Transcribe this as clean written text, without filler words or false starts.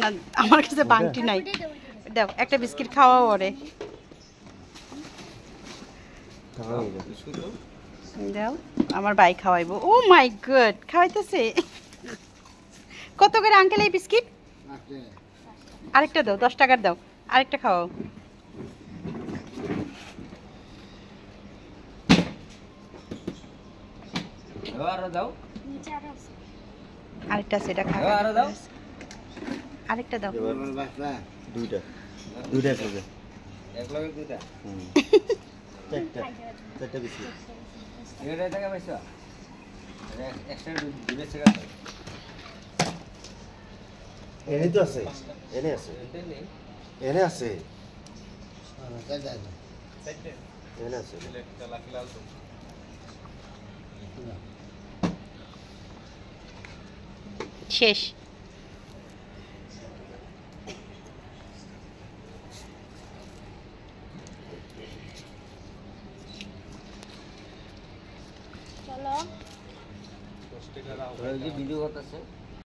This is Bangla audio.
না আমার কাছে বাংটি নাই দাও একটা বিস্কিট খাওয়াও ওরে দাও আমার ভাই খাওয়াইবো ও মাই গড খাওয়াইতেছে কত করে আঙ্কেল এই বিস্কিট আরেকটা দাও 10 টাকার দাও আরেকটা খাওয়াও আরো দাও আরেকটা সেটা খাও আরো দাও আরেকটা দাও দুইটা দুইটা খাবে এক লগে দুইটা চারটা বিস্কিট এটা টাকা পয়সা এক্সট্রা দিবে টাকা এনে তো আছে এনে আছে এনে আছে এনে আছে শেষ চলো ভিডিও করতেছে